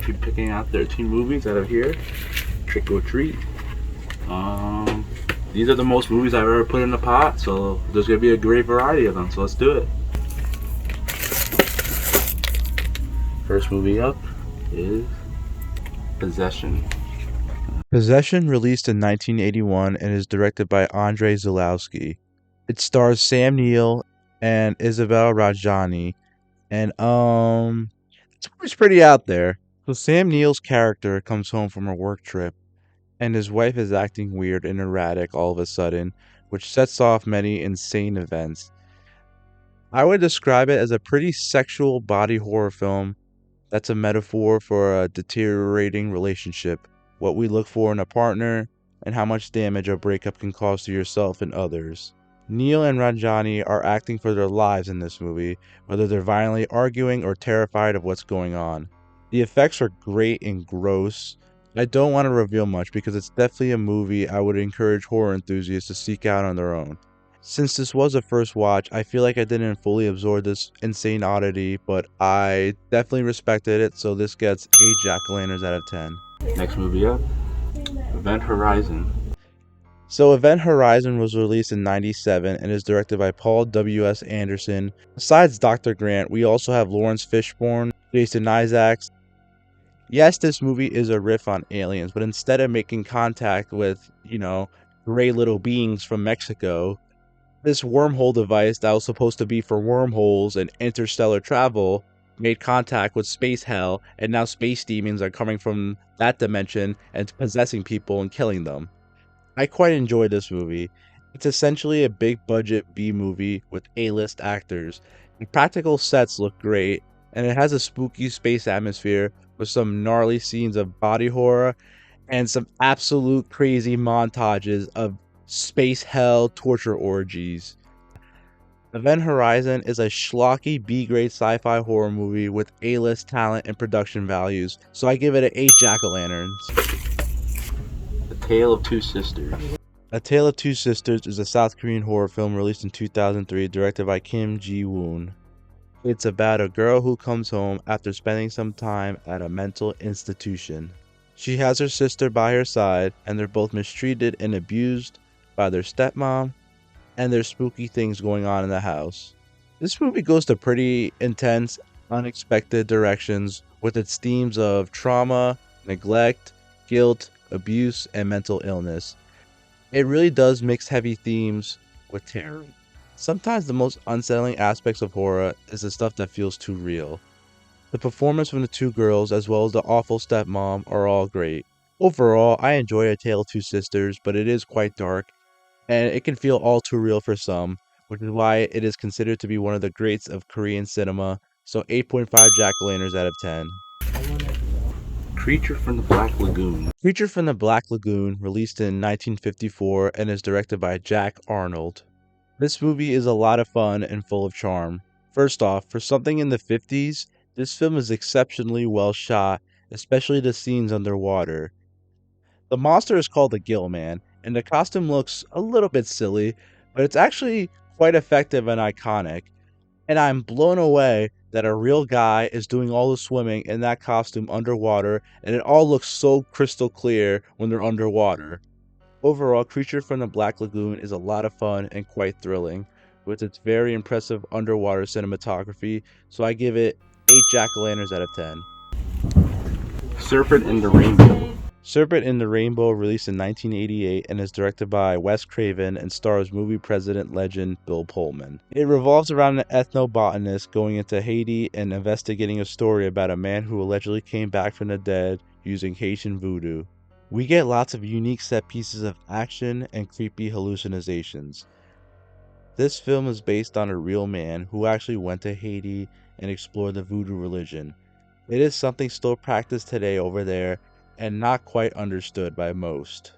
to be picking out 13 movies out of here. Trick or treat. These are the most movies I've ever put in a pot, so there's going to be a great variety of them, so let's do it. First movie up is Possession. Possession released in 1981 and is directed by Andrei Zulawski. It stars Sam Neill and Isabelle Rajani, and it's pretty out there. So Sam Neill's character comes home from a work trip, and his wife is acting weird and erratic all of a sudden, which sets off many insane events. I would describe it as a pretty sexual body horror film that's a metaphor for a deteriorating relationship, what we look for in a partner, and how much damage a breakup can cause to yourself and others. Neil and Ranjani are acting for their lives in this movie, whether they're violently arguing or terrified of what's going on. The effects are great and gross. I don't want to reveal much because it's definitely a movie I would encourage horror enthusiasts to seek out on their own. Since this was a first watch, I feel like I didn't fully absorb this insane oddity, but I definitely respected it, so this gets 8 jack-o'-lanterns out of 10. Next movie up, Event Horizon. So Event Horizon was released in 97 and is directed by Paul W.S. Anderson. Besides Dr. Grant, we also have Lawrence Fishburne, Jason Isaacs. Yes, this movie is a riff on aliens, but instead of making contact with, gray little beings from Mexico, this wormhole device that was supposed to be for wormholes and interstellar travel made contact with space hell, and now space demons are coming from that dimension and possessing people and killing them. I quite enjoyed this movie. It's essentially a big budget B movie with A-list actors. The practical sets look great, and it has a spooky space atmosphere with some gnarly scenes of body horror and some absolute crazy montages of space hell torture orgies. Event Horizon is a schlocky B-grade sci-fi horror movie with A-list talent and production values, so I give it an 8 jack-o'-lanterns. A Tale of Two Sisters. A Tale of Two Sisters is a South Korean horror film released in 2003, directed by Kim Ji-woon. It's about a girl who comes home after spending some time at a mental institution. She has her sister by her side, and they're both mistreated and abused by their stepmom, and there's spooky things going on in the house. This movie goes to pretty intense, unexpected directions with its themes of trauma, neglect, guilt, abuse, and mental illness. It really does mix heavy themes with terror. Sometimes the most unsettling aspects of horror is the stuff that feels too real. The performance from the two girls as well as the awful stepmom are all great. Overall, I enjoy A Tale of Two Sisters, but it is quite dark, and it can feel all too real for some, which is why it is considered to be one of the greats of Korean cinema, so 8.5 jack-o'-lanterns out of 10. Creature from the Black Lagoon. Creature from the Black Lagoon, released in 1954 and is directed by Jack Arnold. This movie is a lot of fun and full of charm. First off, for something in the 50s, this film is exceptionally well shot, especially the scenes underwater. The monster is called the Gill Man, and the costume looks a little bit silly, but it's actually quite effective and iconic. And I'm blown away that a real guy is doing all the swimming in that costume underwater, and it all looks so crystal clear when they're underwater. Overall, Creature from the Black Lagoon is a lot of fun and quite thrilling, with its very impressive underwater cinematography, so I give it 8 jack-o'-lanterns out of 10. Serpent in the Rainbow. Serpent in the Rainbow, released in 1988 and is directed by Wes Craven and stars movie president legend Bill Pullman. It revolves around an ethnobotanist going into Haiti and investigating a story about a man who allegedly came back from the dead using Haitian voodoo. We get lots of unique set pieces of action and creepy hallucinations. This film is based on a real man who actually went to Haiti and explored the voodoo religion. It is something still practiced today over there and not quite understood by most.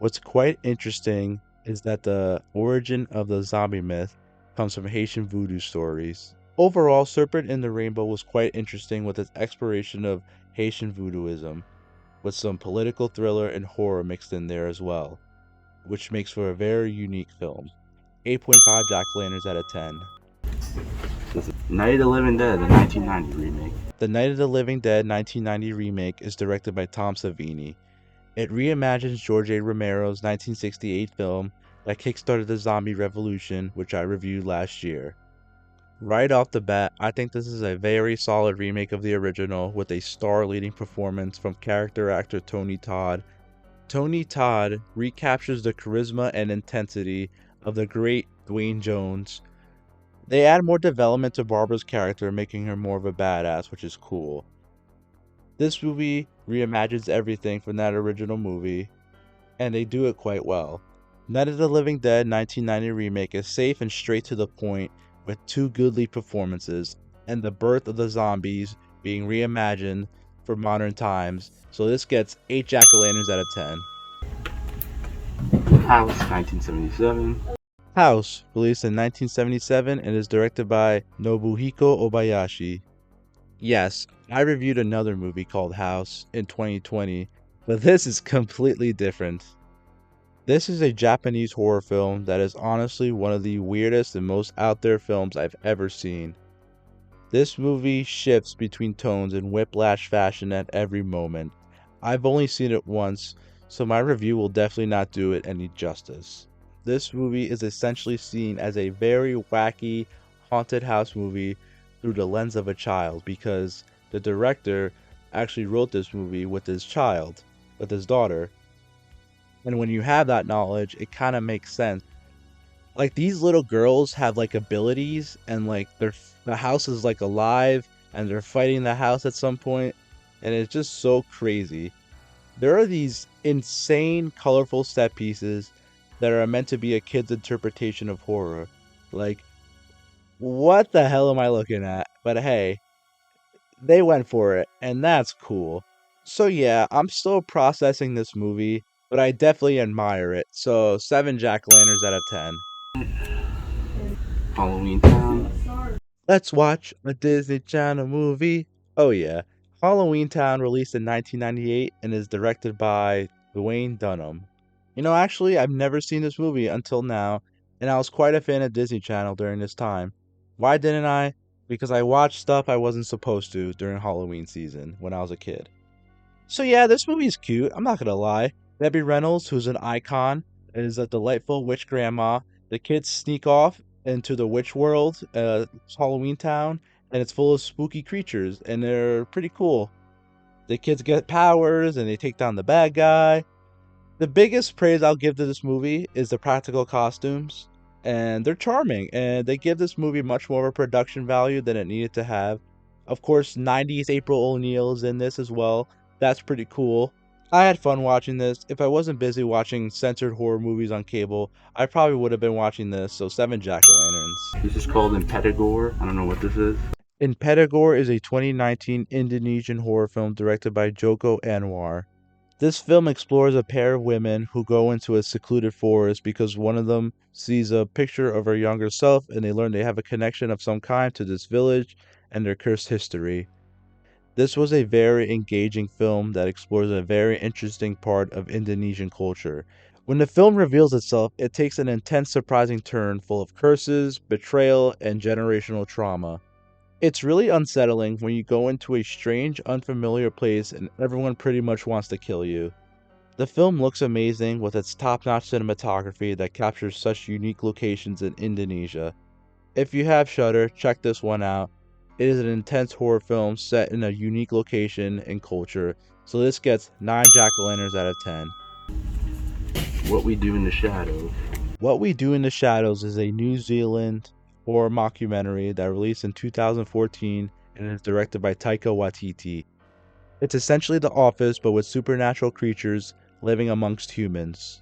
What's quite interesting is that the origin of the zombie myth comes from Haitian voodoo stories. Overall, Serpent in the Rainbow was quite interesting with its exploration of Haitian voodooism, with some political thriller and horror mixed in there as well, which makes for a very unique film. 8.5 jack-o'-lanterns out of 10. This is Night of the Living Dead, the 1990 remake. The Night of the Living Dead 1990 remake is directed by Tom Savini. It reimagines George A. Romero's 1968 film that kickstarted the zombie revolution, which I reviewed last year. Right off the bat, I think this is a very solid remake of the original with a star-leading performance from character actor Tony Todd. Tony Todd recaptures the charisma and intensity of the great Dwayne Jones. They add more development to Barbara's character, making her more of a badass, which is cool. This movie reimagines everything from that original movie, and they do it quite well. Night of the Living Dead 1990 remake is safe and straight to the point with two goodly performances, and the birth of the zombies being reimagined for modern times, so this gets 8 jack-o'-lanterns out of 10. House, 1977. House, released in 1977 and is directed by Nobuhiko Obayashi. Yes, I reviewed another movie called House in 2020, but this is completely different. This is a Japanese horror film that is honestly one of the weirdest and most out there films I've ever seen. This movie shifts between tones in whiplash fashion at every moment. I've only seen it once, so my review will definitely not do it any justice. This movie is essentially seen as a very wacky, haunted house movie through the lens of a child, because the director actually wrote this movie with his child, with his daughter. And when you have that knowledge, it kind of makes sense. Like, these little girls have like abilities, and like the house is like alive, and they're fighting the house at some point, and it's just so crazy. There are these insane, colorful set pieces that are meant to be a kid's interpretation of horror. Like, what the hell am I looking at? But hey, they went for it, and that's cool. So yeah, I'm still processing this movie, but I definitely admire it. So 7 jack-o'-lanterns out of 10. Halloween Town. Let's watch a Disney Channel movie. Oh yeah, Halloween Town, released in 1998 and is directed by Dwayne Dunham. Actually, I've never seen this movie until now, and I was quite a fan of Disney Channel during this time. Why didn't I? Because I watched stuff I wasn't supposed to during Halloween season when I was a kid. So yeah, this movie's cute, I'm not gonna lie. Debbie Reynolds, who's an icon, is a delightful witch grandma. The kids sneak off into the witch world, Halloween Town, and it's full of spooky creatures, and they're pretty cool. The kids get powers, and they take down the bad guy. The biggest praise I'll give to this movie is the practical costumes, and they're charming, and they give this movie much more of a production value than it needed to have. Of course, 90s April O'Neil is in this as well. That's pretty cool. I had fun watching this. If I wasn't busy watching censored horror movies on cable, I probably would have been watching this, so 7 jack-o'-lanterns. This is called Impedagore. I don't know what this is. Impedagore is a 2019 Indonesian horror film directed by Joko Anwar. This film explores a pair of women who go into a secluded forest because one of them sees a picture of her younger self, and they learn they have a connection of some kind to this village and their cursed history. This was a very engaging film that explores a very interesting part of Indonesian culture. When the film reveals itself, it takes an intense, surprising turn full of curses, betrayal, and generational trauma. It's really unsettling when you go into a strange, unfamiliar place and everyone pretty much wants to kill you. The film looks amazing with its top-notch cinematography that captures such unique locations in Indonesia. If you have Shudder, check this one out. It is an intense horror film set in a unique location and culture, so this gets 9 jack-o'-lanterns out of 10. What We Do in the Shadows. What We Do in the Shadows is a New Zealand horror mockumentary that released in 2014 and is directed by Taika Waititi. It's essentially The Office, but with supernatural creatures living amongst humans.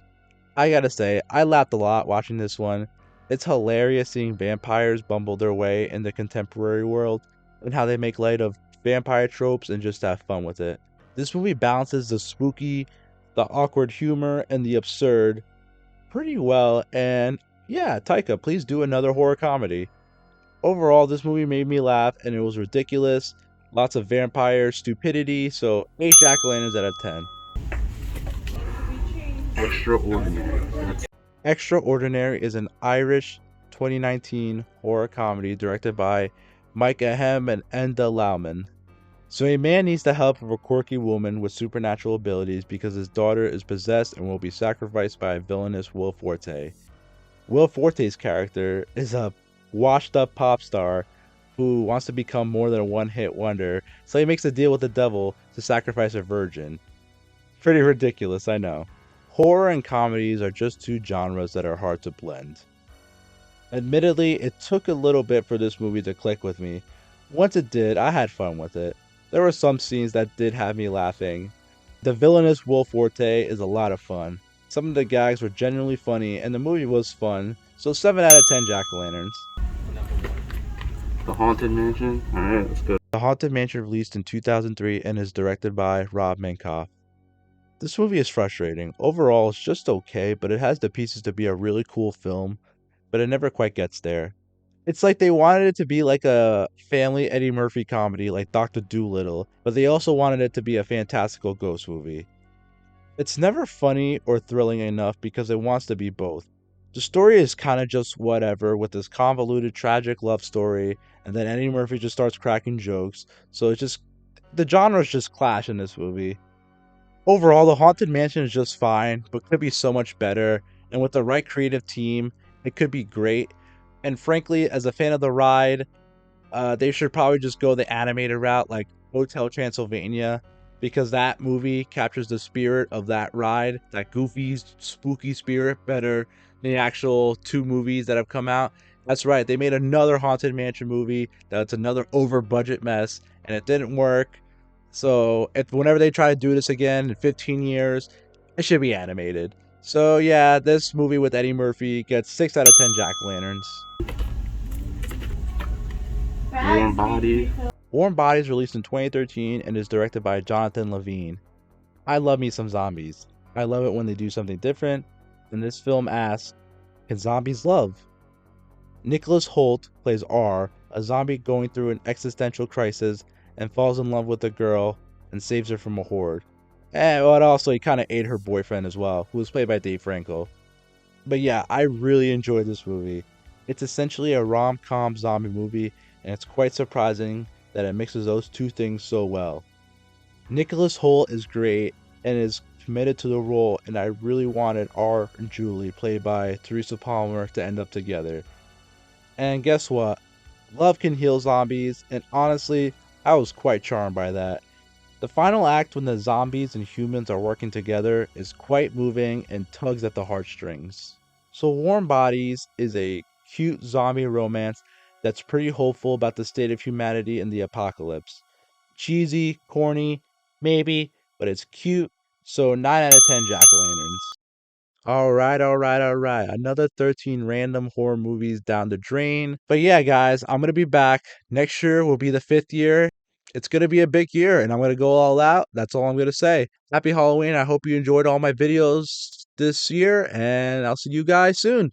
I gotta say, I laughed a lot watching this one. It's hilarious seeing vampires bumble their way in the contemporary world, and how they make light of vampire tropes and just have fun with it. This movie balances the spooky, the awkward humor, and the absurd pretty well, and yeah, Taika, please do another horror comedy. Overall, this movie made me laugh, and it was ridiculous. Lots of vampire stupidity, so 8 jack-o'-lanterns out of 10. Extraordinary. Extraordinary is an Irish 2019 horror comedy directed by Mike Ahem and Enda Lauman. So a man needs the help of a quirky woman with supernatural abilities because his daughter is possessed and will be sacrificed by a villainous Will Forte. Will Forte's character is a washed up pop star who wants to become more than a one-hit wonder, so he makes a deal with the devil to sacrifice a virgin. Pretty ridiculous, I know. Horror and comedies are just two genres that are hard to blend. Admittedly, it took a little bit for this movie to click with me. Once it did, I had fun with it. There were some scenes that did have me laughing. The villainous Will Forte is a lot of fun. Some of the gags were genuinely funny, and the movie was fun, so 7 out of 10 jack-o'-lanterns. The Haunted Mansion. Alright, let's go. The Haunted Mansion released in 2003 and is directed by Rob Minkoff. This movie is frustrating. Overall, it's just okay, but it has the pieces to be a really cool film, but it never quite gets there. It's like they wanted it to be like a family Eddie Murphy comedy like Dr. Dolittle, but they also wanted it to be a fantastical ghost movie. It's never funny or thrilling enough because it wants to be both. The story is kind of just whatever with this convoluted tragic love story, and then Eddie Murphy just starts cracking jokes, so it's just the genres just clash in this movie. Overall, The Haunted Mansion is just fine, but could be so much better, and with the right creative team, it could be great. And frankly, as a fan of the ride, they should probably just go the animated route like Hotel Transylvania, because that movie captures the spirit of that ride, that goofy, spooky spirit, better than the actual two movies that have come out. That's right, they made another Haunted Mansion movie that's another over budget mess, and it didn't work. So if whenever they try to do this again in 15 years, it should be animated. So yeah, this movie with Eddie Murphy gets 6 out of 10 jack-o'-lanterns. Warm Bodies. Warm Bodies released in 2013 and is directed by Jonathan Levine. I love me some zombies. I love it when they do something different, and this film asks, can zombies love? Nicholas Hoult plays R, a zombie going through an existential crisis and falls in love with a girl and saves her from a horde. But also he kind of ate her boyfriend as well, who was played by Dave Franco. But yeah, I really enjoyed this movie. It's essentially a rom-com zombie movie, and it's quite surprising that it mixes those two things so well. Nicholas Hoult is great and is committed to the role, and I really wanted R and Julie, played by Teresa Palmer, to end up together. And guess what? Love can heal zombies, and honestly, I was quite charmed by that. The final act, when the zombies and humans are working together, is quite moving and tugs at the heartstrings. So Warm Bodies is a cute zombie romance that's pretty hopeful about the state of humanity in the apocalypse. Cheesy, corny, maybe, but it's cute, so 9 out of 10 jack-o'-lanterns. Alright. Another 13 random horror movies down the drain. But yeah, guys, I'm going to be back. Next year will be the 5th year. It's going to be a big year, and I'm going to go all out. That's all I'm going to say. Happy Halloween. I hope you enjoyed all my videos this year, and I'll see you guys soon.